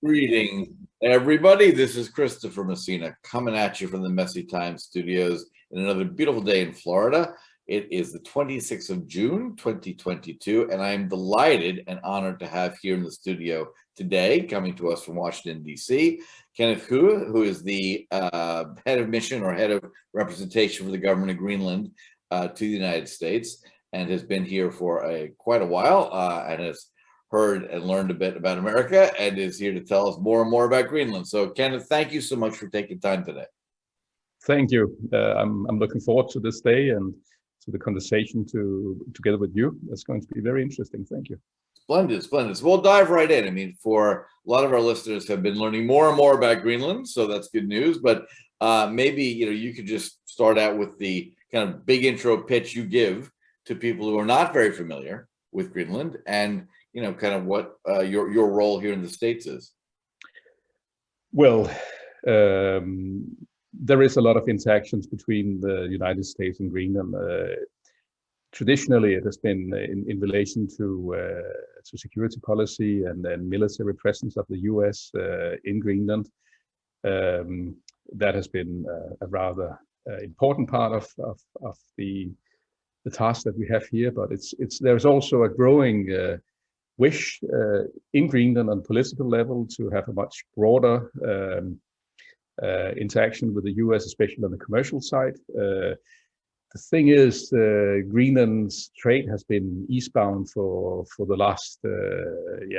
Greetings, everybody. This is Christopher Messina coming at you from the Messy Time Studios in another beautiful day in Florida. It is the 26th of June, 2022, and I am delighted and honored to have here in the studio today, coming to us from Washington, D.C., Kenneth Høegh, who is the head of mission or head of representation for the government of Greenland to the United States, and has been here for quite a while and has heard and learned a bit about America and is here to tell us more and more about Greenland. So Kenneth, thank you so much for taking time today. Thank you. I'm looking forward to this day and to the conversation together with you. It's going to be very interesting. Thank you. Splendid, splendid. So we'll dive right in. I mean, for a lot of our listeners have been learning more and more about Greenland, so that's good news. But maybe you could just start out with the kind of big intro pitch you give to people who are not very familiar with Greenland, and kind of what your role here in the States is. Well, there is a lot of interactions between the United States and Greenland. Traditionally, it has been in relation to security policy and then military presence of the U.S. In Greenland. That has been a rather important part of the task that we have here. But there's also a growing wish in Greenland on political level to have a much broader interaction with the US, especially on the commercial side. The thing is, Greenland's trade has been eastbound for the last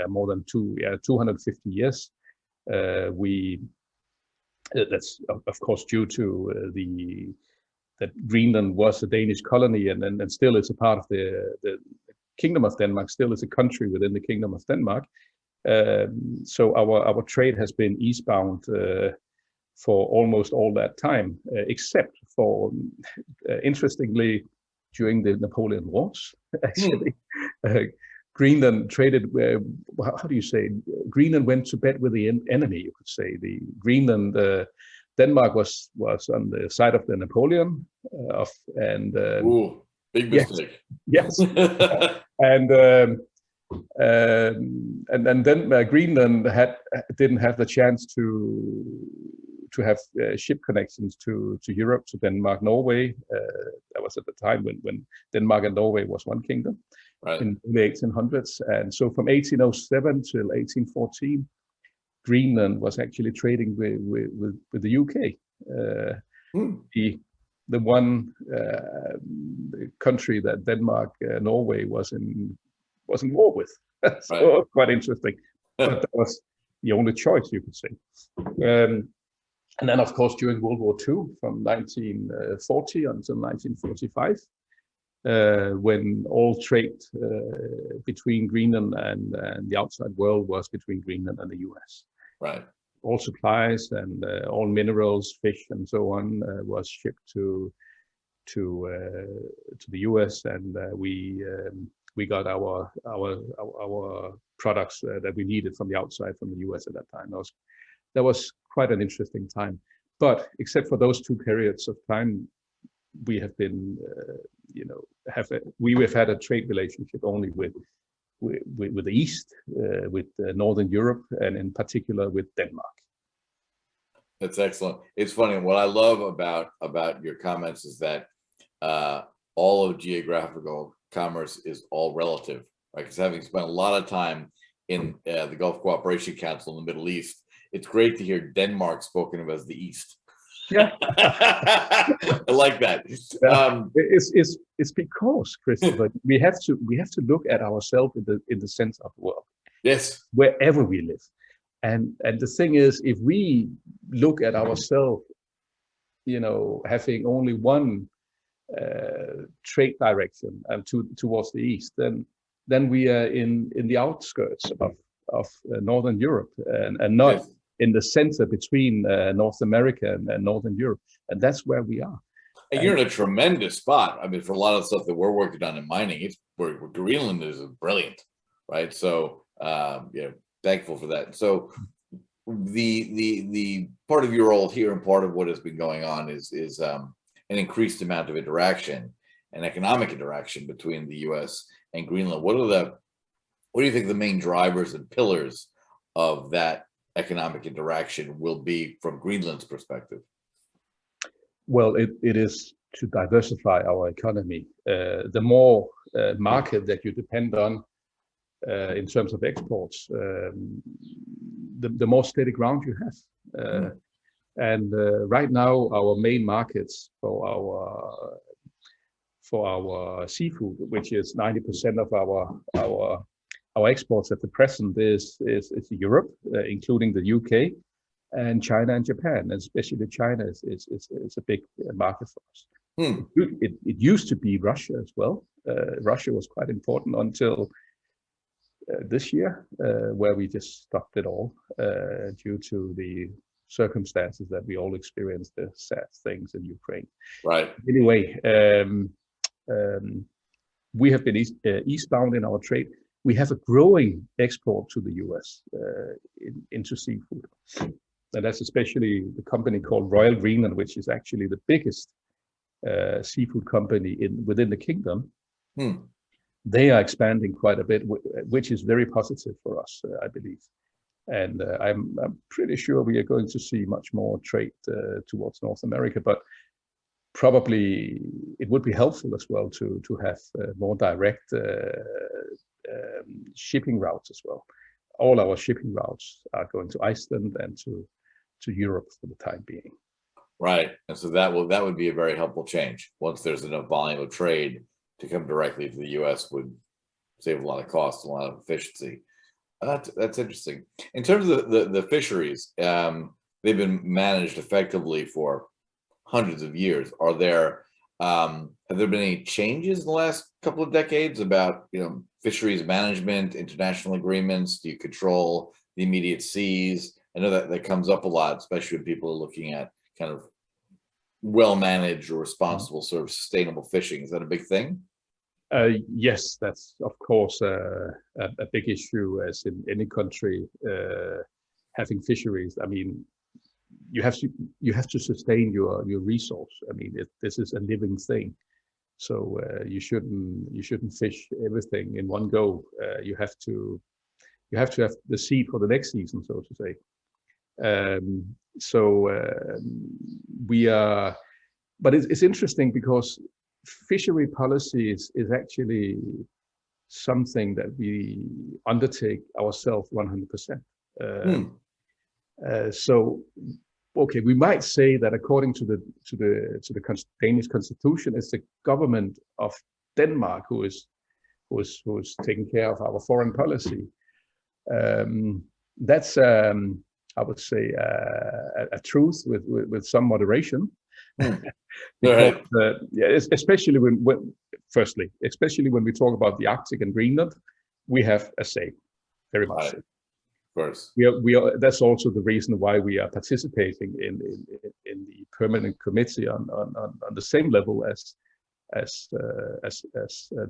more than 250 years. That's of course due to that Greenland was a Danish colony and still is a part of the Kingdom of Denmark, still is a country within the Kingdom of Denmark. So our trade has been eastbound for almost all that time, except for, interestingly, during the Napoleon Wars, actually. Greenland traded, how do you say, Greenland went to bed with the enemy, you could say. The Greenland, Denmark was on the side of the Napoleon, Ooh, big mistake. Yes. And then Greenland didn't have the chance to have ship connections to Europe, to Denmark, Norway. That was at the time when Denmark and Norway was one kingdom, right, in the 1800s. And so from 1807 till 1814, Greenland was actually trading with the UK. The one country that Denmark, Norway was in war with. So right. Quite interesting. But that was the only choice, you could say. And then, of course, during World War II, from 1940 until 1945, when all trade between Greenland and the outside world was between Greenland and the US. Right. All supplies and all minerals, fish, and so on was shipped to the US, and we got our products that we needed from the outside from the US at that time. That was quite an interesting time. But except for those two periods of time, we have been, we've had a trade relationship only with the East, with Northern Europe, and in particular with Denmark. That's excellent. It's funny. What I love about your comments is that all of geographical commerce is all relative, right? Because having spent a lot of time in the Gulf Cooperation Council in the Middle East, it's great to hear Denmark spoken of as the East. Yeah, I like that. It's because, Christopher, we have to look at ourselves in the sense of the world. Yes, wherever we live, and the thing is, if we look at ourselves, having only one trade direction and towards the east, then we are in the outskirts of Northern Europe and not. Yes. In the center between North America and Northern Europe, and that's where we are. And you're in a tremendous spot. I mean, for a lot of stuff that we're working on in mining, it's where Greenland is brilliant, right? So, thankful for that. So, the part of your role here and part of what has been going on is an increased amount of interaction and economic interaction between the U.S. and Greenland. What do you think the main drivers and pillars of that economic interaction will be from Greenland's perspective? Well, it is to diversify our economy. The more market that you depend on in terms of exports, the more steady ground you have. And right now, our main markets for our seafood, which is 90% of our exports at the present, is Europe, including the UK, and China and Japan. And especially China is a big market for us. It used to be Russia as well. Russia was quite important until this year, where we just stopped it all due to the circumstances that we all experienced, the sad things in Ukraine. Right. Anyway, we have been eastbound in our trade. We have a growing export to the US into seafood. And that's especially the company called Royal Greenland, which is actually the biggest seafood company within the kingdom. They are expanding quite a bit, which is very positive for us, I believe. And I'm pretty sure we are going to see much more trade towards North America, but probably it would be helpful as well to have more direct shipping routes as well. All our shipping routes are going to Iceland and to Europe for the time being. Right, and so that would be a very helpful change. Once there's enough volume of trade to come directly to the U.S., would save a lot of cost, a lot of efficiency. That's interesting. In terms of the fisheries, they've been managed effectively for hundreds of years. Have there been any changes in the last couple of decades about fisheries management, international agreements? Do you control the immediate seas? I know that comes up a lot, especially when people are looking at kind of well-managed or responsible sort of sustainable fishing. Is that a big thing? Yes, that's of course a big issue, as in any country having fisheries. I mean, you have to sustain your resource. I mean, this is a living thing, so you shouldn't fish everything in one go. You have to have the seed for the next season, so to say. We are, but it's interesting because fishery policies is actually something that we undertake ourselves 100%. So, okay, we might say that according to the Danish constitution, it's the government of Denmark who is taking care of our foreign policy. That's I would say a truth with some moderation. Because, especially especially when we talk about the Arctic and Greenland, we have a say, very much. Right. Of course, we are. That's also the reason why we are participating in the permanent committee on the same level as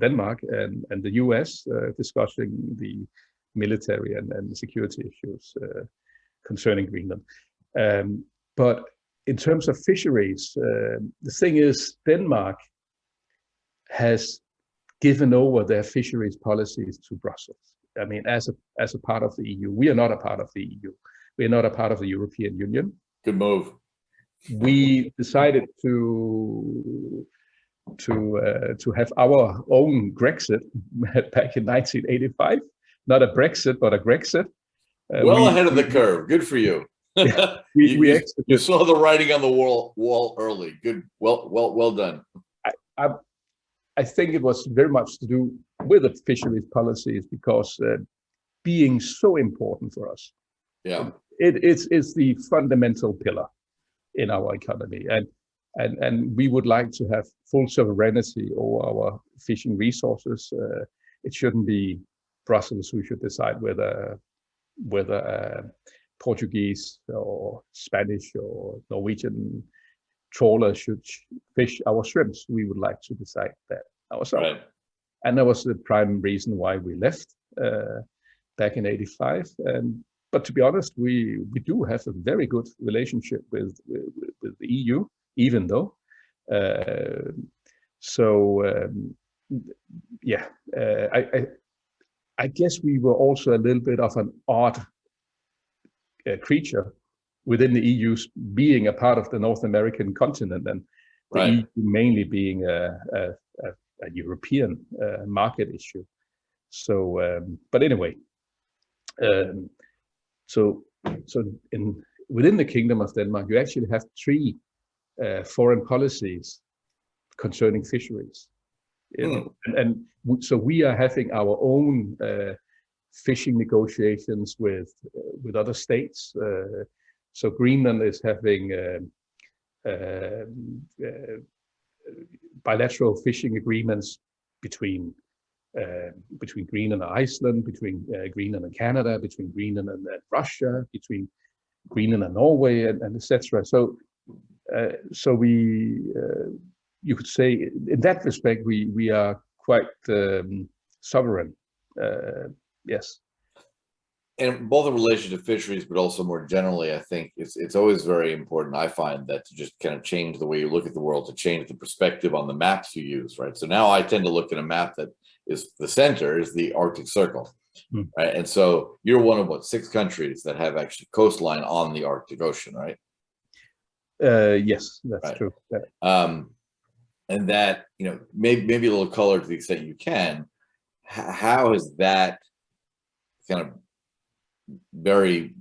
Denmark and the US, discussing the military and security issues concerning Greenland. But in terms of fisheries, the thing is, Denmark has given over their fisheries policies to Brussels. I mean, as a part of the EU, we are not a part of the EU. We are not a part of the European Union. Good move. We decided to have our own Grexit back in 1985. Not a Brexit, but a Grexit. Ahead of the curve. Good for you. You saw the writing on the wall early. Good. Well done. I think it was very much to do with the fisheries policies, because being so important for us. Yeah. It's the fundamental pillar in our economy, and we would like to have full sovereignty over our fishing resources. It shouldn't be Brussels who should decide whether Portuguese or Spanish or Norwegian trawlers should fish our shrimps. We would like to decide that ourselves. Right. And that was the prime reason why we left back in '85. But to be honest, we do have a very good relationship with the EU, even though. I guess we were also a little bit of an odd creature within the EU being a part of the North American continent, and the Right. EU mainly being a European market issue. So, but anyway, so within the Kingdom of Denmark, you actually have 3 foreign policies concerning fisheries. So we are having our own fishing negotiations with other states. So Greenland is having bilateral fishing agreements between Greenland and Iceland, between Greenland and Canada, between Greenland and Russia, between Greenland and Norway, and etc. So we, you could say, in that respect, we are quite sovereign. Yes. And both in relation to fisheries, but also more generally, I think it's always very important, I find, that to just kind of change the way you look at the world, to change the perspective on the maps you use, right? So now I tend to look at a map that is the center is the Arctic Circle, right? And so you're one of 6 countries that have actually coastline on the Arctic Ocean, right? Yes, that's right. True. Yeah. And that, maybe a little color to the extent you can. How is that kind of very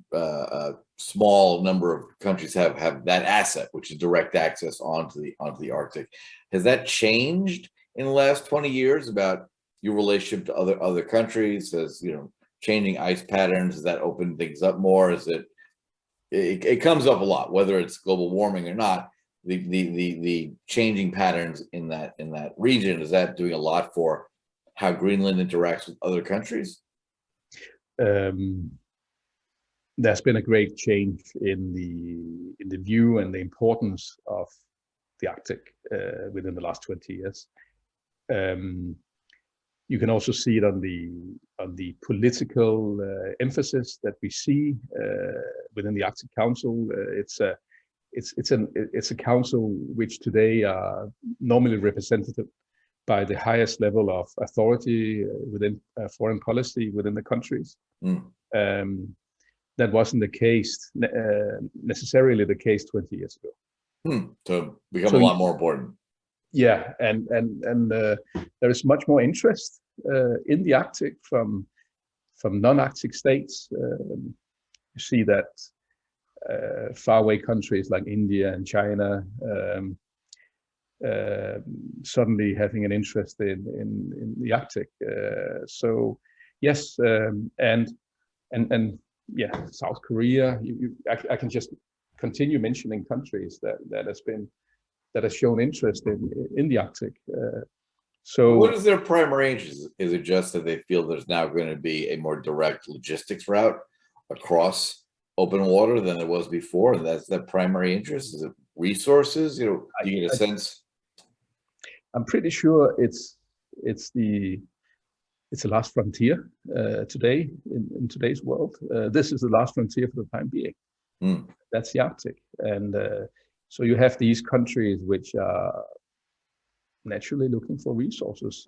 small number of countries have that asset, which is direct access onto the Arctic? Has that changed in the last 20 years about your relationship to other countries? Has changing ice patterns, has that opened things up more? Is it comes up a lot, whether it's global warming or not. The changing patterns in that region, is that doing a lot for how Greenland interacts with other countries? There's been a great change in the view and the importance of the Arctic within the last 20 years. You can also see it on the political emphasis that we see within the Arctic Council. It's a council which today are normally represented by the highest level of authority within foreign policy within the countries. That wasn't the case necessarily the case 20 years ago. So become a lot more important. Yeah, and there is much more interest in the Arctic from non-Arctic states. You see that faraway countries like India and China suddenly having an interest in the Arctic. So yes, and yeah, South Korea. I can just continue mentioning countries that has shown interest in the Arctic. So what is their primary interest? Is it just that they feel there's now going to be a more direct logistics route across open water than there was before, and that's their primary interest? Is it resources? Do you get a sense? I'm pretty sure it's the last frontier today in today's world. This is the last frontier for the time being. That's the Arctic, and so you have these countries which are naturally looking for resources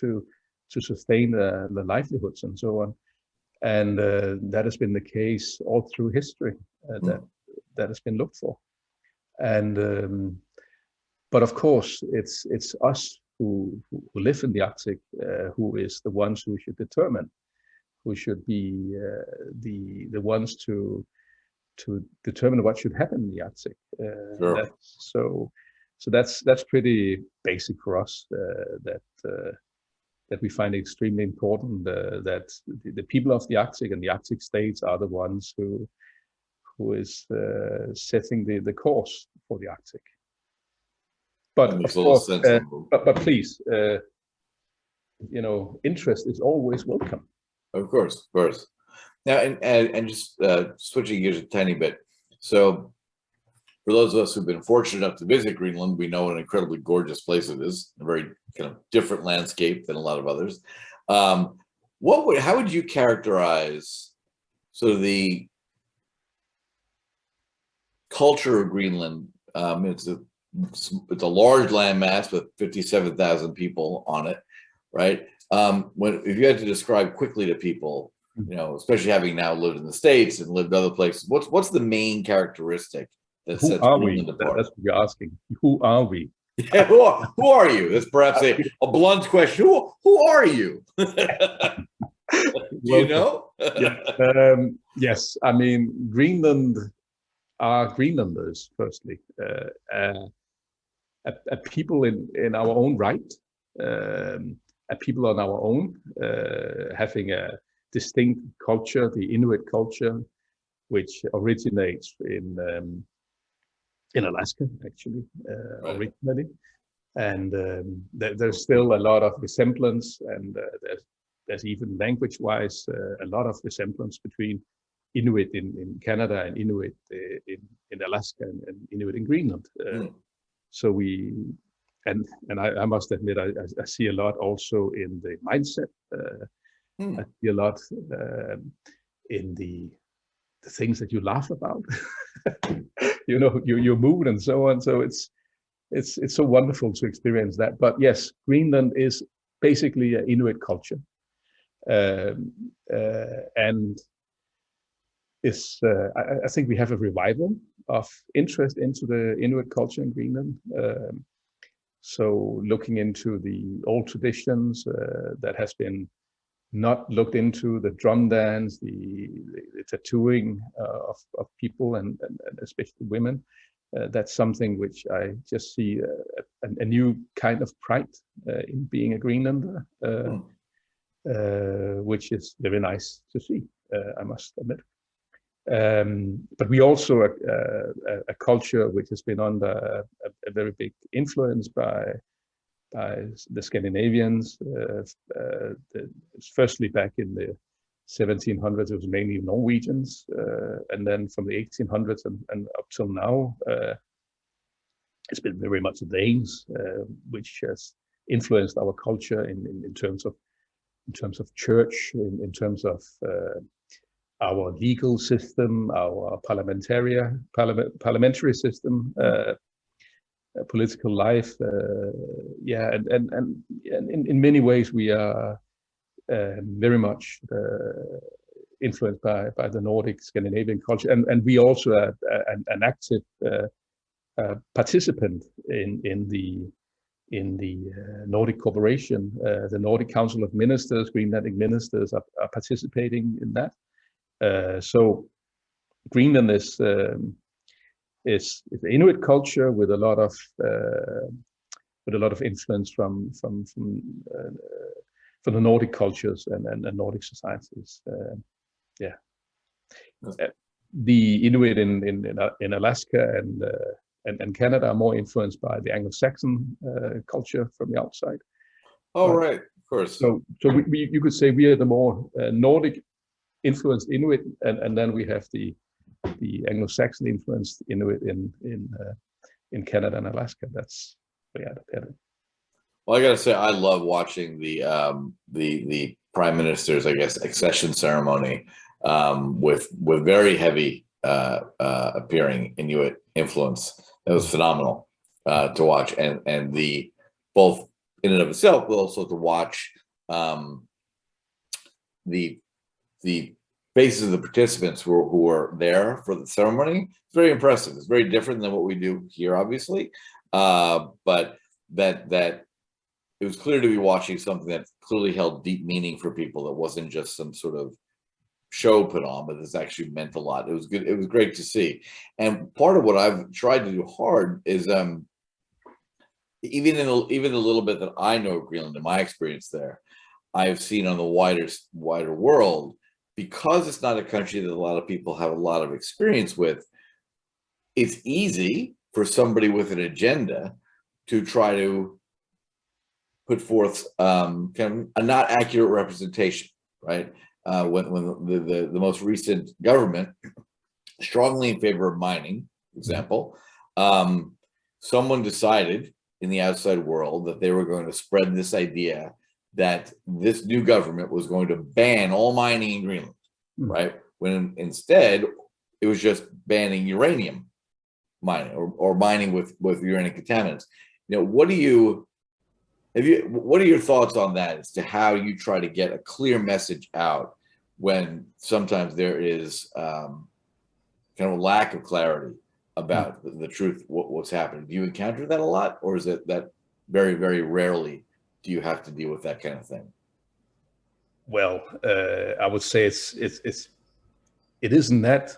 to sustain the livelihoods and so on, and that has been the case all through history. That has been looked for, and but of course it's us who live in the Arctic who is the ones who should determine, who should be the ones to determine what should happen in the Arctic. Sure. So that's pretty basic for us. That we find extremely important. That the people of the Arctic and the Arctic states are the ones who is setting the course for the Arctic. But of course, but please, interest is always welcome. Of course. Now, and just switching gears a tiny bit. So, for those of us who've been fortunate enough to visit Greenland, we know what an incredibly gorgeous place it is. A very kind of different landscape than a lot of others. How would you characterize sort of the culture of Greenland? It's a large landmass with 57,000 people on it, right? If you had to describe quickly to people you know, especially having now lived in the States and lived other places, what's the main characteristic that Who sets are we? Greenland apart? That's what you're asking. Who are we? Yeah, who are you? That's perhaps a blunt question. Who are you? Do you know? Yes, I mean, Greenland are Greenlanders, firstly. A people in our own right, a people on our own, having a distinct culture, the Inuit culture, which originates in Alaska, actually, originally. And there's still a lot of resemblance, and there's even language-wise a lot of resemblance between Inuit in Canada and Inuit in Alaska and Inuit in Greenland. So we, and I must admit, I see a lot also in the mindset. I see a lot in the things that you laugh about, you know, your mood and so on. So it's so wonderful to experience that. But yes, Greenland is basically an Inuit culture, and is I think we have a revival of interest into the Inuit culture in Greenland. So looking into the old traditions that has been not looked into, the drum dance, the tattooing of people and especially women. That's something which I just see a new kind of pride in being a Greenlander, which is very nice to see, I must admit. But we also a culture which has been under a very big influence by the Scandinavians. Firstly, back in the 1700s, it was mainly Norwegians, and then from the 1800s and up till now, it's been very much the Danes, which has influenced our culture in terms of church, in terms of our legal system, our parliamentary system, political life. And in many ways we are very much influenced by the Nordic Scandinavian culture, and we also are an active participant in the Nordic cooperation. The Nordic Council of Ministers, Greenlandic ministers are participating in that. So Greenland is the Inuit culture with a lot of influence from the Nordic cultures and Nordic societies. The Inuit in Alaska and Canada are more influenced by the Anglo-Saxon culture from the outside. Oh, right, of course. So you could say we are the more Nordic influenced Inuit, and then we have the Anglo-Saxon influenced Inuit in Canada and Alaska. That's the way I look at it. Well, I gotta say, I love watching the prime minister's, I guess, accession ceremony with very heavy appearing Inuit influence. It was phenomenal to watch, and the both in and of itself, but also to watch the faces of the participants who were there for the ceremony. It's very impressive. It's very different than what we do here, obviously, but that it was clear to be watching something that clearly held deep meaning for people. That wasn't just some sort of show put on, but this actually meant a lot. It was good. It was great to see. And part of what I've tried to do hard is even the little bit that I know of Greenland and my experience there, I've seen on the wider world, because it's not a country that a lot of people have a lot of experience with. It's easy for somebody with an agenda to try to put forth kind of a not accurate representation, right? When the most recent government, strongly in favor of mining, for example, someone decided in the outside world that they were going to spread this idea that this new government was going to ban all mining in Greenland, right? When instead it was just banning uranium mining or mining with uranium contaminants. You know, what are your thoughts on that as to how you try to get a clear message out when sometimes there is kind of a lack of clarity about the truth, what's happening. Do you encounter that a lot, or is it that very, very rarely do you have to deal with that kind of thing? Well, I would say it isn't that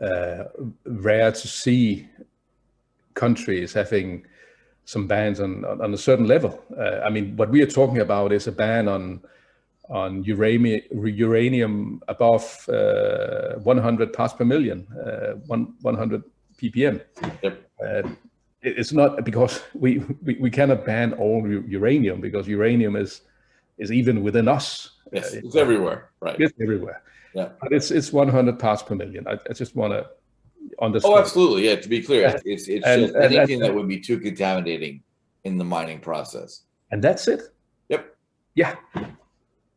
rare to see countries having some bans on a certain level. I mean, what we are talking about is a ban on uranium above 100 parts per million, 100 ppm. Yep. It's not because we cannot ban all uranium, because uranium is even within us. Yes, it's everywhere, right? It's everywhere. Yeah, but it's 100 parts per million. I just want to understand. Oh, absolutely. Yeah, to be clear, it's just anything that would be too contaminating in the mining process. And that's it. Yep. Yeah.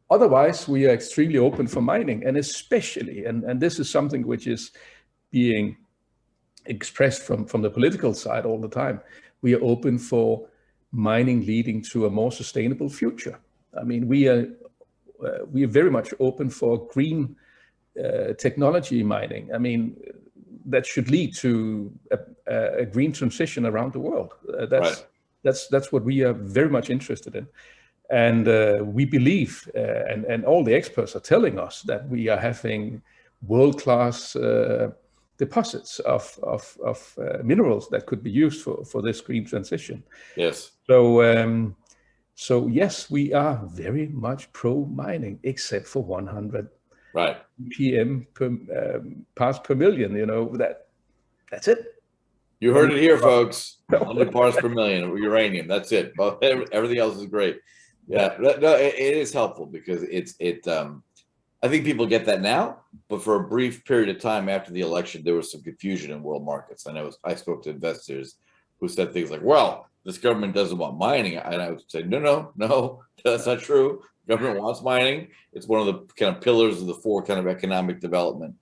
Otherwise, we are extremely open for mining, and especially, and this is something which is being expressed from the political side all the time, we are open for mining leading to a more sustainable future. I mean, we are very much open for green technology mining. I mean, that should lead to a green transition around the world. That's what we are very much interested in. And we believe, and all the experts are telling us, that we are having world-class deposits of minerals that could be used for this green transition. Yes. So yes, we are very much pro mining, except for 100 ppm parts per million. You know, that's it. You heard it here, folks. 100 parts per million of uranium. That's it. Everything else is great. Yeah, no, it is helpful because I think people get that now, but for a brief period of time after the election, there was some confusion in world markets. I spoke to investors who said things like, well, this government doesn't want mining. And I would say, no, that's not true. Government wants mining. It's one of the kind of pillars of the 4 kind of economic development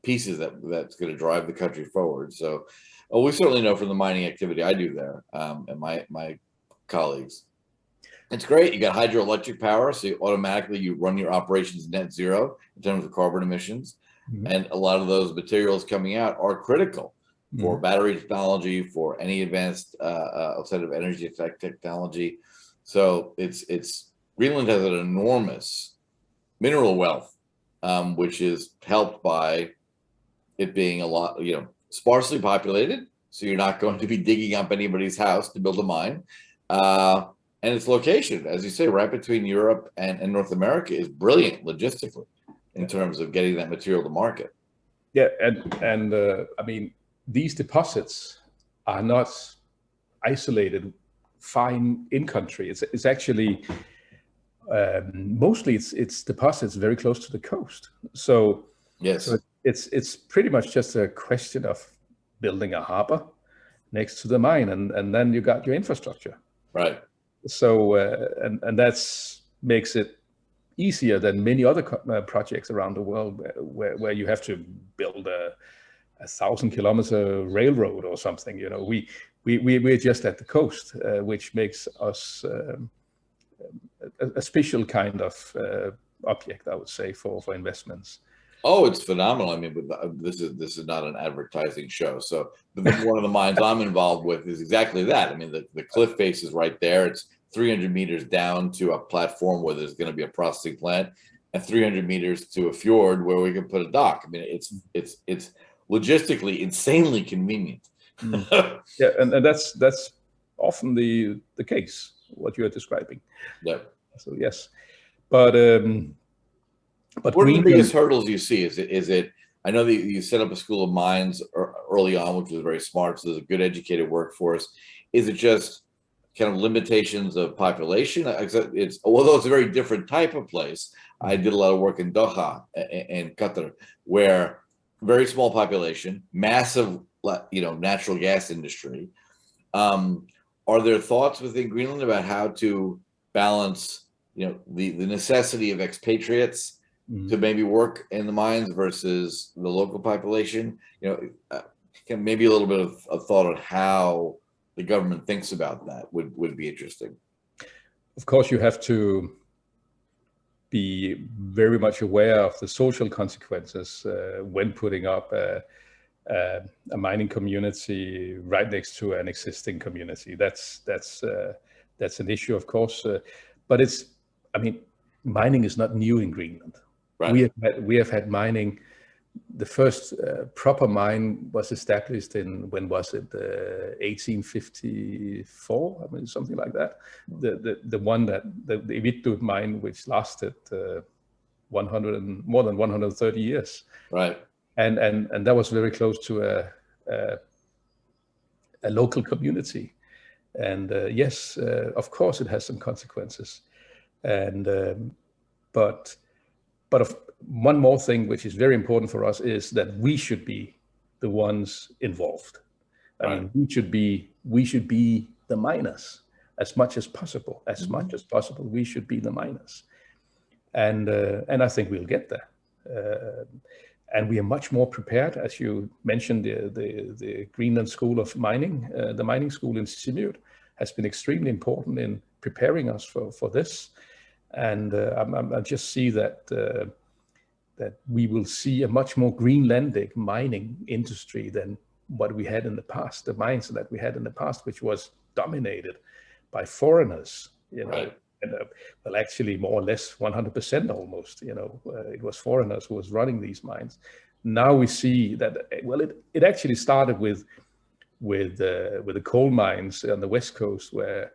pieces that's going to drive the country forward. So we certainly know from the mining activity I do there and my colleagues. It's great. You got hydroelectric power, so you run your operations net zero in terms of carbon emissions. Mm-hmm. And a lot of those materials coming out are critical for battery technology, for any advanced set of energy technology. So Greenland has an enormous mineral wealth, which is helped by it being a lot, sparsely populated. So you're not going to be digging up anybody's house to build a mine. And its location, as you say, right between Europe and North America, is brilliant logistically in terms of getting that material to market. Yeah, and I mean, these deposits are not isolated fine in country. It's actually mostly it's deposits very close to the coast. So yes, so it's pretty much just a question of building a harbor next to the mine, and then you got your infrastructure. Right. So and that's makes it easier than many other projects around the world where you have to build a 1,000-kilometer railroad or something. We're just at the coast, which makes us a special kind of object, I would say, for investments. Oh, it's phenomenal. I mean, this is not an advertising show. So one of the mines I'm involved with is exactly that. I mean, the cliff face is right there. It's 300 meters down to a platform where there's going to be a processing plant, and 300 meters to a fjord where we can put a dock. I mean, it's logistically insanely convenient. Yeah, and that's often the case, what you are describing. Yeah. So yes, but what are the biggest hurdles you see? Is it? I know that you set up a school of mines early on, which was very smart. So there's a good educated workforce. Is it just kind of limitations of population? Although it's a very different type of place. I did a lot of work in Doha and Qatar, where very small population, massive, natural gas industry. Are there thoughts within Greenland about how to balance, the necessity of expatriates to maybe work in the mines versus the local population? Maybe a little bit of thought on how the government thinks about that would be interesting. Of course, you have to be very much aware of the social consequences when putting up a mining community right next to an existing community. That's an issue, of course, but mining is not new in Greenland. Right. We have had mining. The first proper mine was established in, when was it, 1854? Something like that. The one that the Ivittu mine, which lasted more than 130 years. Right. And that was very close to a local community. And yes, of course, it has some consequences. And but one more thing which is very important for us is that we should be the ones involved. I mean, we should be the miners as much as possible. As much as possible, we should be the miners, and I think we'll get there. And we are much more prepared, as you mentioned. The Greenland School of Mining, the mining school in Seward, has been extremely important in preparing us for this. And I just see that we will see a much more Greenlandic mining industry than what we had in the past. The mines that we had in the past, which was dominated by foreigners, Right. and well, actually more or less 100% almost, it was foreigners who was running these mines. Now we see that, well, it actually started with the coal mines on the west coast, where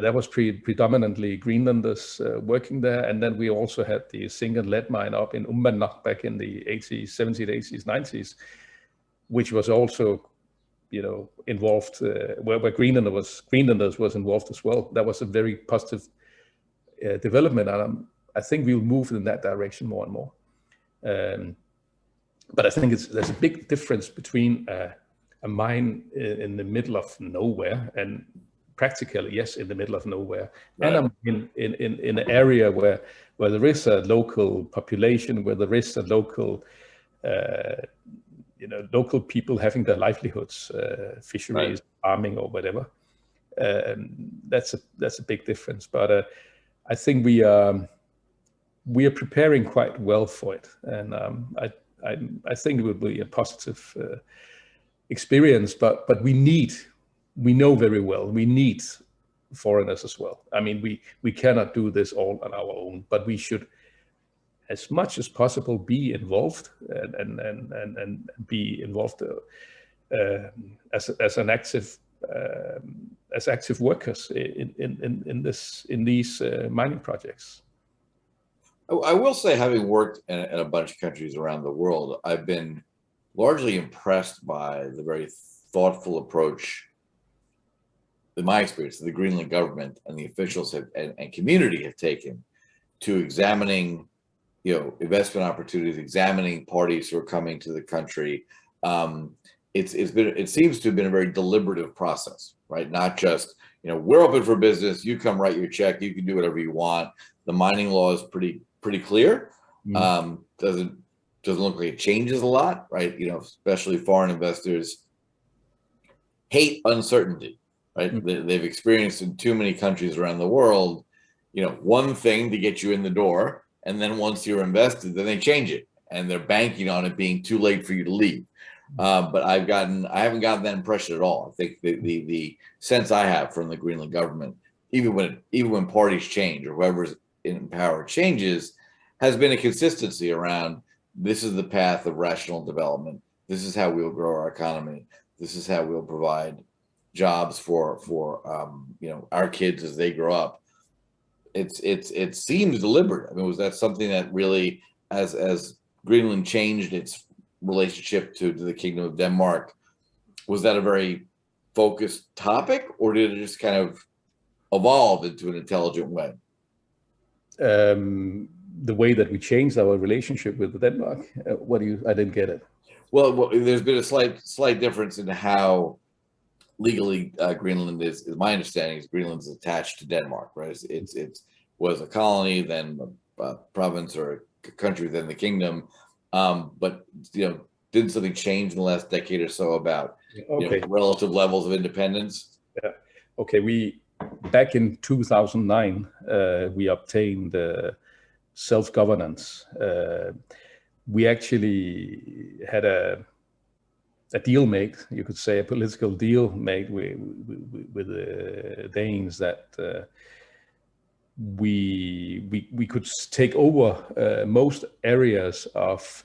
there was predominantly Greenlanders working there. And then we also had the zinc and lead mine up in Uummannaq back in the 80s, 70s, 80s, 90s, which was also, involved, where Greenlanders was involved as well. That was a very positive development. And I think we'll move in that direction more and more. But I think there's a big difference between a mine in the middle of nowhere, and practically, yes, in the middle of nowhere, right, and in an area where there is a local population, where there is a local, local people having their livelihoods, fisheries, right, farming, or whatever. That's a big difference. But I think we are preparing quite well for it, and I think it will be a positive experience. But we know very well we need foreigners as well. I mean, we cannot do this all on our own, but we should, as much as possible, be involved and be involved as active workers in these mining projects. I will say, having worked in a bunch of countries around the world, I've been largely impressed by the very thoughtful approach, in my experience, the Greenland government and the officials and community have taken to examining, investment opportunities, examining parties who are coming to the country. It seems to have been a very deliberative process, right? Not just, we're open for business, you come write your check, you can do whatever you want. The mining law is pretty clear. Doesn't look like it changes a lot, right? Especially foreign investors hate uncertainty. Right? They've experienced in too many countries around the world, one thing to get you in the door, and then once you're invested, then they change it, and they're banking on it being too late for you to leave. But I haven't gotten that impression at all. I think the sense I have from the Greenland government, even when parties change or whoever's in power changes, has been a consistency around, this is the path of rational development. This is how we'll grow our economy. This is how we'll provide jobs for our kids as they grow up. It seems deliberate. I mean, was that something that really, as Greenland changed its relationship to the Kingdom of Denmark, was that a very focused topic, or did it just kind of evolve into an intelligent way? The way that we changed our relationship with Denmark. I didn't get it. Well, there's been a slight difference in how legally Greenland is my understanding is Greenland is attached to Denmark, right? It was a colony, then a province or a country, then the kingdom. But didn't something change in the last decade or so about relative levels of independence? Yeah. Okay. Back in 2009, we obtained self-governance. We actually had a deal made, you could say, a political deal made with the Danes that we could take over most areas of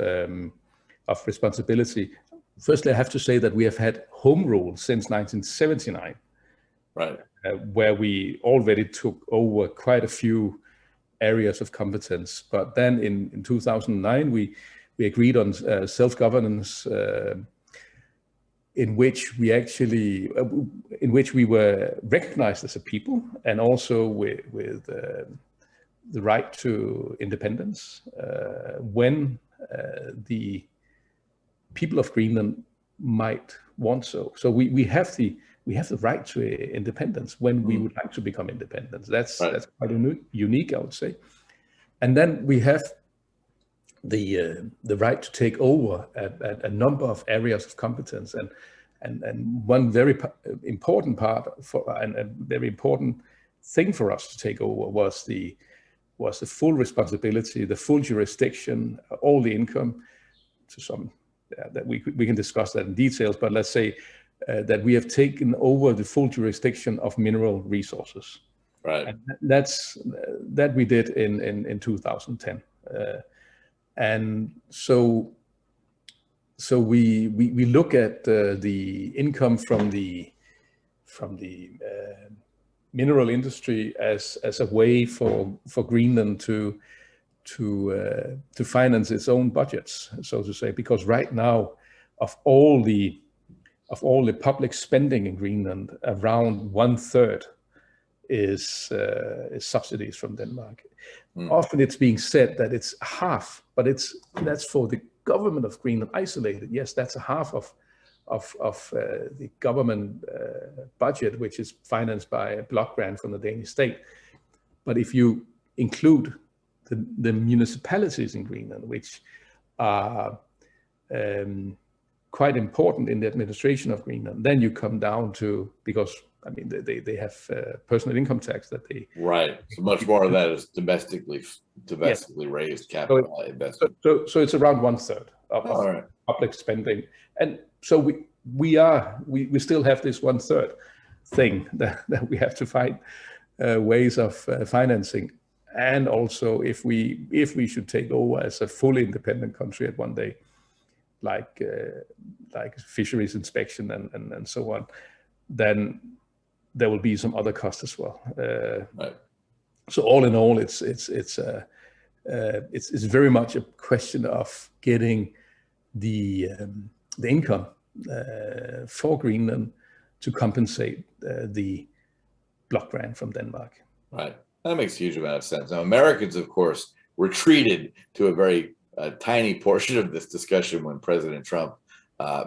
responsibility. Firstly, I have to say that we have had home rule since 1979, right? Where we already took over quite a few areas of competence. But then in 2009, we agreed on self-governance, in which we actually, in which we were recognized as a people, and also with the right to independence when the people of Greenland might want so. So we have the right to independence when we would like to become independent. That's quite unique, I would say. And then we have the right to take over a number of areas of competence, and one very important part and a very important thing for us to take over was the full responsibility, the full jurisdiction, all the income, to some that we can discuss that in details. But let's say that we have taken over the full jurisdiction of mineral resources. Right. And that we did in 2010. And so we look at the income from the mineral industry as a way for Greenland to finance its own budgets, so to say, because right now, of all the public spending in Greenland, around 1/3 is subsidies from Denmark. Often it's being said that it's half, but that's for the government of Greenland isolated. Yes, that's a half of the government budget, which is financed by a block grant from the Danish state. But if you include the municipalities in Greenland, which are quite important in the administration of Greenland, then you come down to, because I mean they have personal income tax that they So much more of that is domestically raised capital investment. So it's around 1/3 of public spending, and so we still have this 1/3 thing that we have to find ways of financing. And also, if we should take over as a fully independent country at one day, like fisheries inspection and so on, then there will be some other costs as well. So all in all, it's very much a question of getting the income for Greenland to compensate the block grant from Denmark. Right. That makes a huge amount of sense. Now, Americans, of course, were treated to a very tiny portion of this discussion when President Trump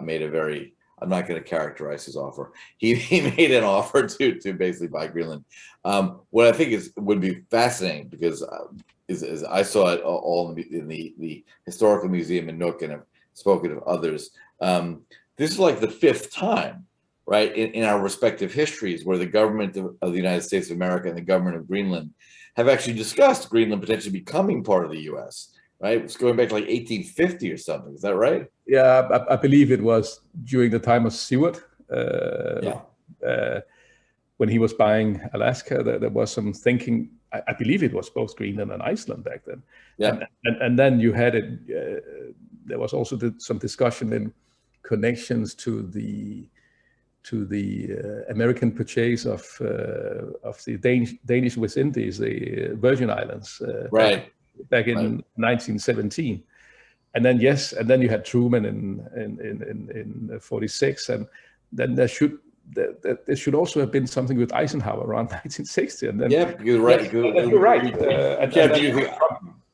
made a very, I'm not going to characterize his offer. He made an offer to basically buy Greenland. What I think would be fascinating, because is I saw it all in the Historical Museum in Nuuk, and have spoken of others. This is like the 5th time, right, in our respective histories, where the government of the United States of America and the government of Greenland have actually discussed Greenland potentially becoming part of the U.S., right? It's going back to like 1850 or something. Is that right? Yeah, I believe it was during the time of Seward. When he was buying Alaska, there was some thinking. I believe it was both Greenland and Iceland back then. Yeah. And then you had it. There was also some discussion in connections to the American purchase of the Danish West Indies, the Virgin Islands, back in 1917, and then and you had Truman in 46, and then there should also have been something with Eisenhower around 1960, and then you're right. You're right.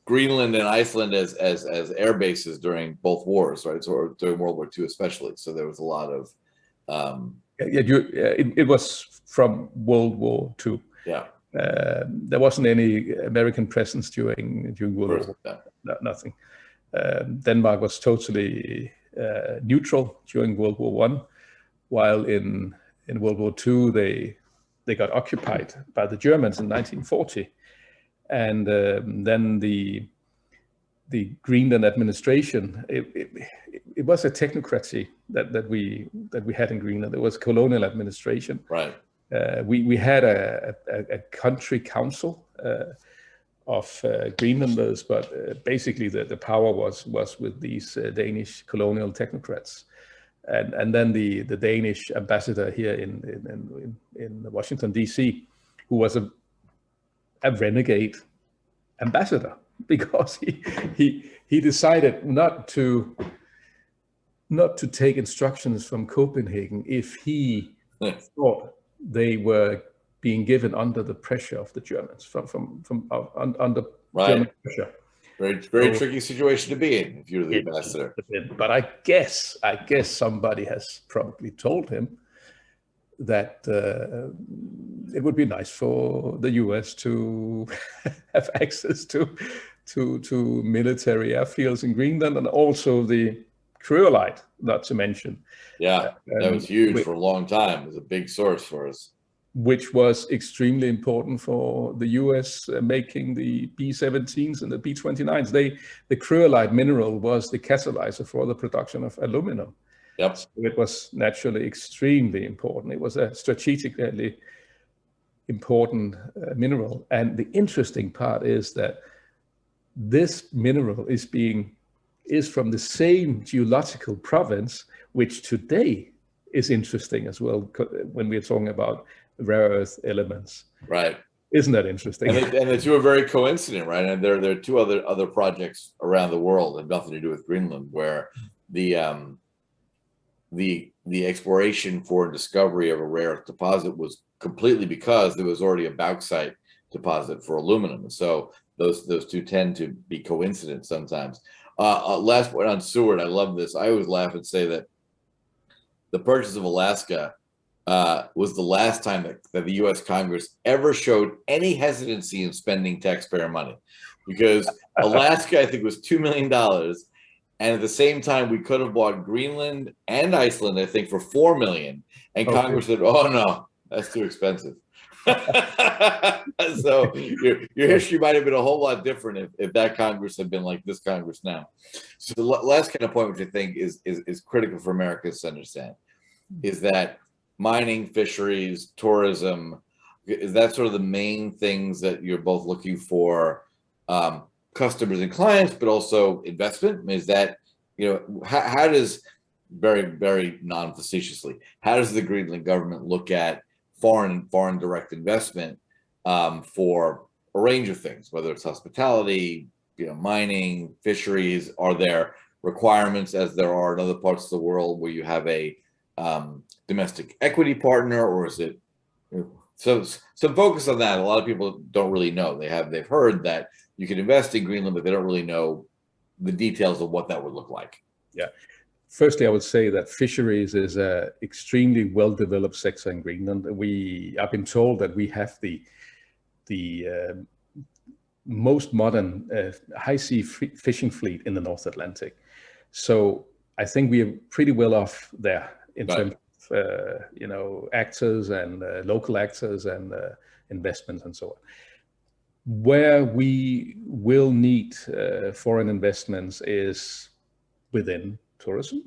Greenland and Iceland as air bases during both wars, right? So during World War II especially. So there was a lot of it was from World War II. There wasn't any American presence during World War. Nothing. Denmark was totally neutral during World War I, while in World War II they got occupied by the Germans in 1940, And then the Greenland administration, it was a technocracy that we had in Greenland. It was colonial administration. Right. We had a country council of Greenlanders, but basically the power was with these Danish colonial technocrats. And then the Danish ambassador here in Washington, D.C., who was a renegade ambassador, because he decided not to take instructions from Copenhagen if he thought they were being given under the pressure of the Germans, under German pressure. Very tricky situation to be in if you're the ambassador. But I guess somebody has probably told him that it would be nice for the US to have access to military airfields in Greenland, and also the Creolite, not to mention. Yeah, that was huge for a long time. It was a big source for us. Which was extremely important for the US making the B-17s and the B-29s. The Creolite mineral was the catalyzer for the production of aluminum. Yep. So it was naturally extremely important. It was a strategically important mineral. And the interesting part is that this mineral is from the same geological province, which today is interesting as well when we're talking about rare earth elements. Right. Isn't that interesting? And the two are very coincident, right? And there are two other projects around the world that have nothing to do with Greenland, where the exploration for discovery of a rare earth deposit was completely because there was already a bauxite deposit for aluminum. So those two tend to be coincident sometimes. Last point on Seward, I love this. I always laugh and say that the purchase of Alaska was the last time that the U.S. Congress ever showed any hesitancy in spending taxpayer money, because Alaska, I think, was $2 million. And at the same time, we could have bought Greenland and Iceland, I think, for $4 million. And okay. Congress said, "Oh no, that's too expensive." So your history might have been a whole lot different if that Congress had been like this Congress now. So the last kind of point, which I think is critical for Americans to understand, is that mining, fisheries, tourism, is that sort of the main things that you're both looking for, customers and clients, but also investment? Is that, how does, very, very non-facetiously, how does the Greenland government look at foreign direct investment for a range of things, whether it's hospitality, mining, fisheries? Are there requirements, as there are in other parts of the world, where you have a domestic equity partner, or is it so focus on that? A lot of people don't really know. They've heard that you can invest in Greenland, but they don't really know the details of what that would look like. Yeah. Firstly, I would say that fisheries is an extremely well-developed sector in Greenland. I've been told that we have the most modern high-sea fishing fleet in the North Atlantic. So I think we are pretty well off there in terms of actors and local actors and investments and so on. Where we will need foreign investments is within tourism,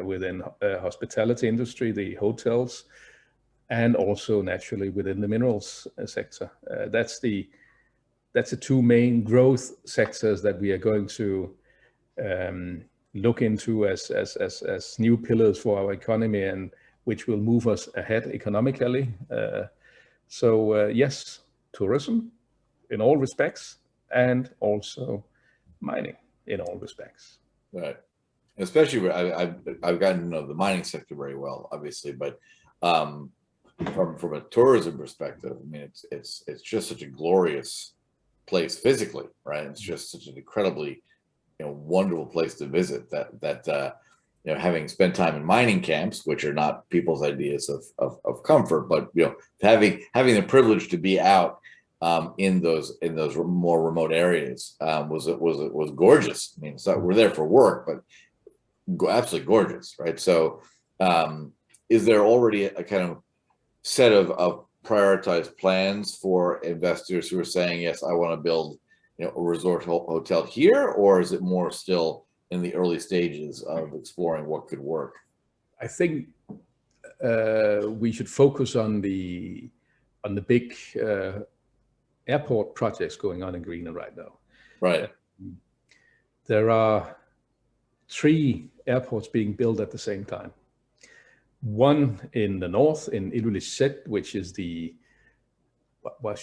within hospitality industry, the hotels, and also naturally within the minerals sector. That's the two main growth sectors that we are going to look into as new pillars for our economy, and which will move us ahead economically. Yes, tourism in all respects, and also mining in all respects. Right. Especially, I've gotten to know the mining sector very well, obviously, but from a tourism perspective, I mean, it's just such a glorious place physically, right? It's just such an incredibly wonderful place to visit. That having spent time in mining camps, which are not people's ideas of comfort, but having the privilege to be out in those more remote areas was gorgeous. I mean, we're there for work, but absolutely gorgeous, right? So is there already a kind of set of prioritized plans for investors who are saying, yes, I want to build, a resort hotel here, or is it more still in the early stages of exploring what could work? I think we should focus on the big airport projects going on in Greenland right now. Right. There are 3 airports being built at the same time. One in the north in Ilulissat, which is the,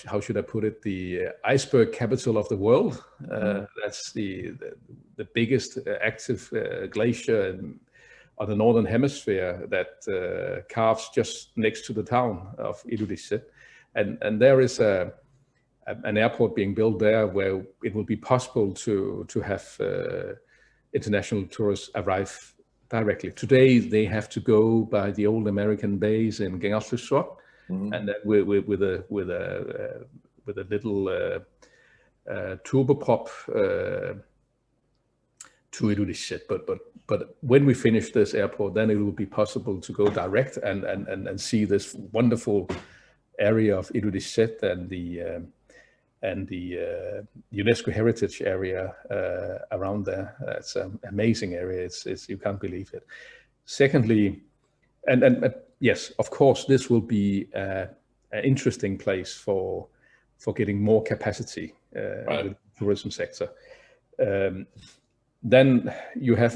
how should I put it, the iceberg capital of the world. That's the biggest active glacier on the northern hemisphere that carves just next to the town of Ilulissat. And there is an airport being built there where it will be possible to have international tourists arrive directly. Today they have to go by the old American base in Seward, and then with a little turboprop to Ilulissat. But when we finish this airport, then it will be possible to go direct and see this wonderful area of Ilulissat and the UNESCO heritage area around there. It's an amazing area. It's you can't believe it. Secondly, and yes, of course, this will be an interesting place for getting more capacity in the tourism sector. Then you have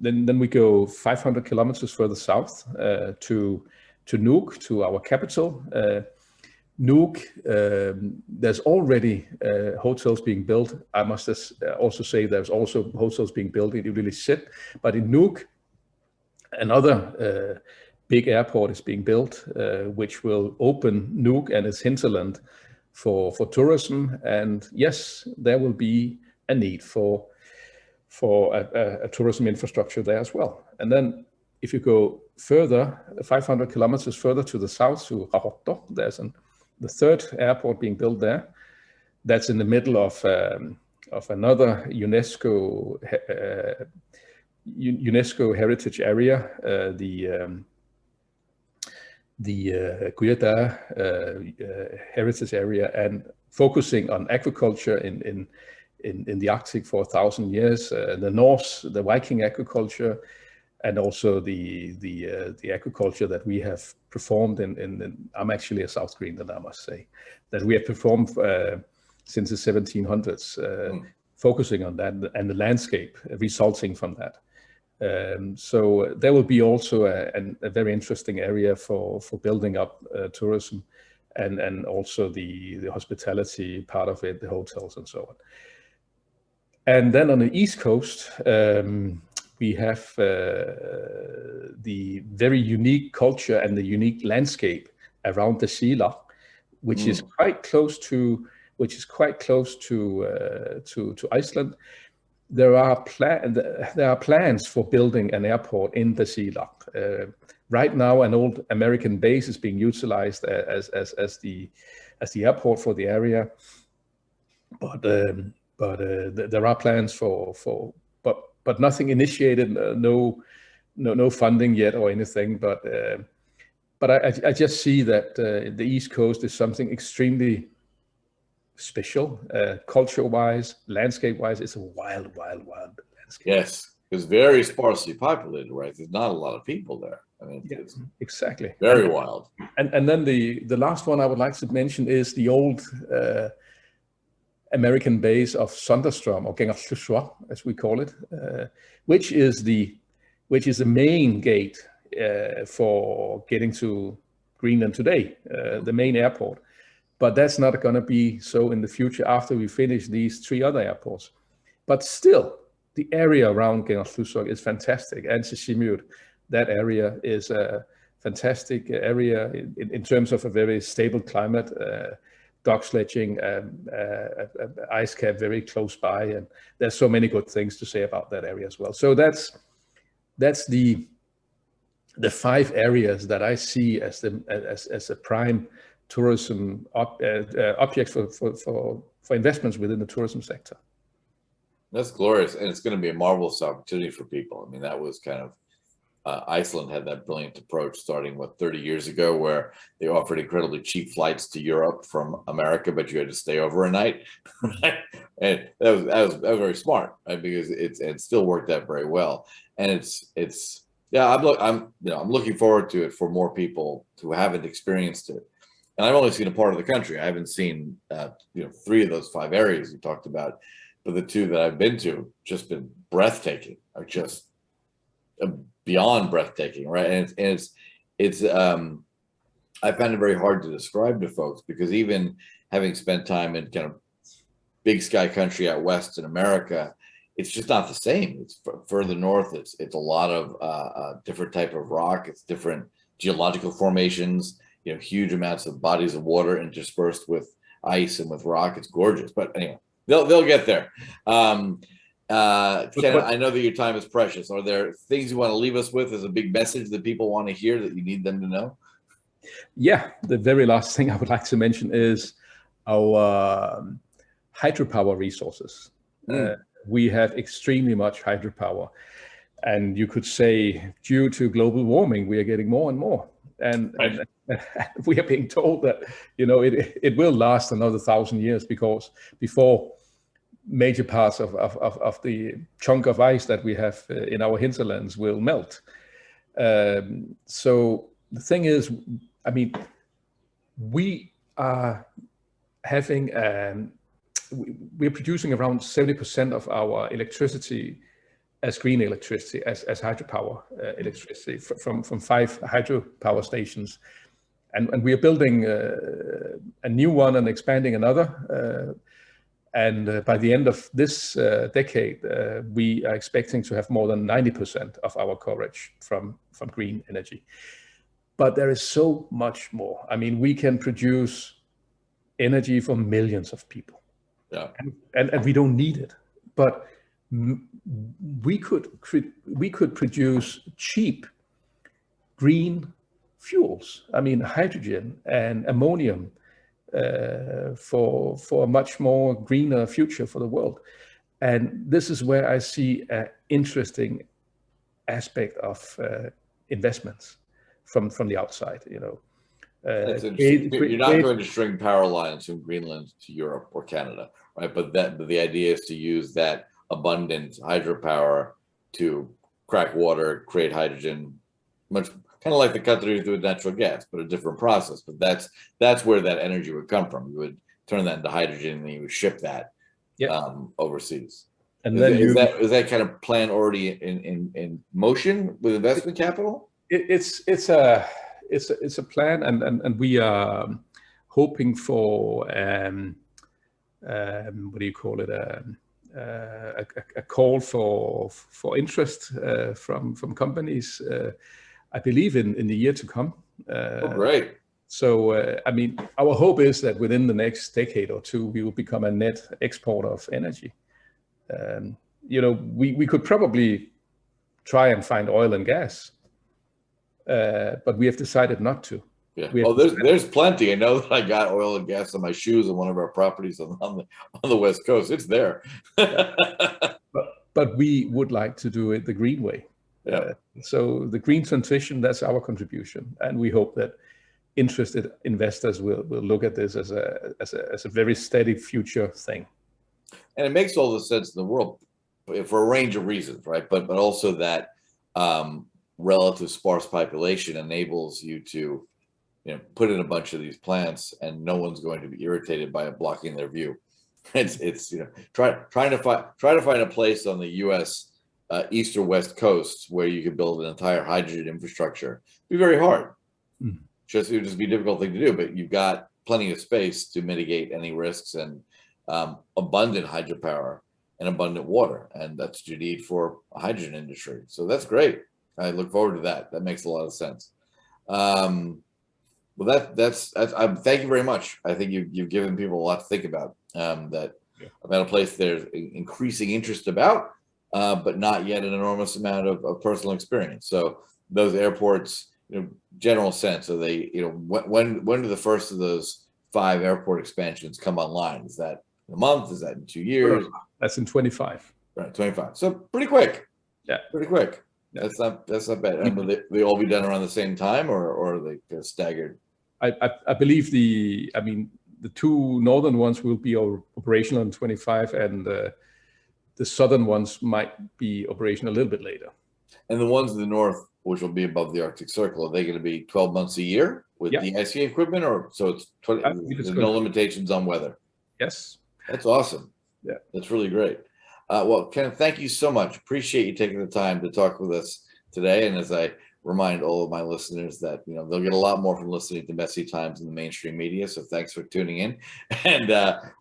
then we go 500 kilometers further south to Nuuk, to our capital. Nuuk, there's already hotels being built. I must also say there's also hotels being built in Ilulissat, but in Nuuk, another big airport is being built, which will open Nuuk and its hinterland for tourism. And yes, there will be a need for a tourism infrastructure there as well. And then if you go further, 500 kilometers further to the south to Rahotto, there's the 3rd airport being built there. That's in the middle of another UNESCO heritage area, the Kuyada heritage area, and focusing on agriculture in the Arctic for 1,000 years. The Norse, the Viking agriculture, and also the agriculture that we have performed in I'm actually a South Greenland, I must say, that we have performed since the 1700s, focusing on that and the landscape resulting from that. So there will be also a very interesting area for building up tourism and also the hospitality part of it, the hotels and so on. And then on the East Coast, we have the very unique culture and the unique landscape around the Sila, which is quite close to Iceland. There are plans for building an airport in the Sila. Right now, an old American base is being utilized as the airport for the area, but there are plans but nothing initiated, no funding yet or anything. But I just see that the East Coast is something extremely special, culture-wise, landscape-wise. It's a wild landscape. Yes, it's very sparsely populated, right? There's not a lot of people there. I mean, it's exactly very wild. And then the last one I would like to mention is the old American base of Sonderstrom, or Gengarfjörður, as we call it, which is the main gate for getting to Greenland today, the main airport. But that's not going to be so in the future after we finish these 3 other airports. But still, the area around Gengarfjörður is fantastic, and Seward, that area is a fantastic area in terms of a very stable climate. Dog sledging, ice cap very close by, and there's so many good things to say about that area as well. So that's the 5 areas that I see as a prime tourism objects for investments within the tourism sector. That's glorious, and it's going to be a marvelous opportunity for people. I mean, that was kind of Iceland had that brilliant approach starting, 30 years ago, where they offered incredibly cheap flights to Europe from America, but you had to stay over a night. And that was very smart, right? Because it still worked out very well. And it's yeah, I'm looking forward to it for more people who haven't experienced it. And I've only seen a part of the country. I haven't seen 3 of those 5 areas you talked about, but the 2 that I've been to just been breathtaking, are just beyond breathtaking, right? And it's I found it very hard to describe to folks, because even having spent time in kind of big sky country out west in America, it's just not the same. It's further north. It's a lot of different type of rock. It's different geological formations. Huge amounts of bodies of water interspersed with ice and with rock. It's gorgeous. But anyway, they'll get there. Kenneth, I know that your time is precious. Are there things you want to leave us with as a big message that people want to hear, that you need them to know? Yeah, the very last thing I would like to mention is our hydropower resources. We have extremely much hydropower, and you could say due to global warming, we are getting more and more. And, right. and we are being told that it will last another 1,000 years, because before major parts of the chunk of ice that we have in our hinterlands will melt. So the thing is, I mean, we are having, we're producing around 70% of our electricity as green electricity, as hydropower electricity from 5 hydropower stations. And we are building a new one and expanding another. And by the end of this decade, we are expecting to have more than 90% of our coverage from green energy. But there is so much more. I mean, we can produce energy for millions of people. Yeah. And we don't need it. But we could produce cheap green fuels. I mean, hydrogen and ammonium, for a much more greener future for the world. And this is where I see an interesting aspect of investments from the outside. That's interesting. You're not going to string power lines from Greenland to Europe or Canada, right? But the idea is to use that abundant hydropower to crack water, create hydrogen, much kind of like the countries do with natural gas, but a different process. But that's where that energy would come from. You would turn that into hydrogen, and then you would ship that overseas. And is that kind of plan already in motion with investment capital? It's a plan, and we are hoping for what do you call it? A call for interest from companies. I believe in the year to come. Oh, great. So, I mean, our hope is that within the next decade or 2, we will become a net exporter of energy. We could probably try and find oil and gas, but we have decided not to. Yeah. Oh, there's plenty. I know that I got oil and gas on my shoes on one of our properties on the West Coast. It's there. But we would like to do it the green way. Yeah. So the green transition, that's our contribution, and we hope that interested investors will look at this as a very steady future thing. And it makes all the sense in the world for a range of reasons, right? But also that relative sparse population enables you to put in a bunch of these plants, and no one's going to be irritated by it blocking their view. It's trying to find a place on the U.S. East or West coast where you can build an entire hydrogen infrastructure. It'd be very hard. It would just be a difficult thing to do, but you've got plenty of space to mitigate any risks, and abundant hydropower and abundant water, and that's what you need for a hydrogen industry. So that's great. I look forward to that. That makes a lot of sense. Well, that's thank you very much. I think you've given people a lot to think about. About a place there's increasing interest about, but not yet an enormous amount of personal experience. So those airports, general sense, are they, when do the first of those 5 airport expansions come online? Is that in a month? Is that in 2 years? That's in 25. Right, 25. So pretty quick. Yeah, pretty quick. Yeah. That's not bad. And will they all be done around the same time, or are they staggered? I believe the two northern ones will be operational in 25, and the southern ones might be operational a little bit later. And the ones in the north, which will be above the Arctic Circle, are they going to be 12 months a year with the ice ski equipment, or so it's 20? There's no limitations on weather. Yes. That's awesome. Yeah, that's really great. Well, Kenneth, thank you so much. Appreciate you taking the time to talk with us today. And as I remind all of my listeners that, you know, they'll get a lot more from listening to Messy Times in the mainstream media. So thanks for tuning in. And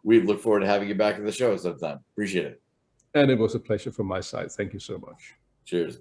we look forward to having you back at the show sometime. Appreciate it. And it was a pleasure from my side. Thank you so much. Cheers.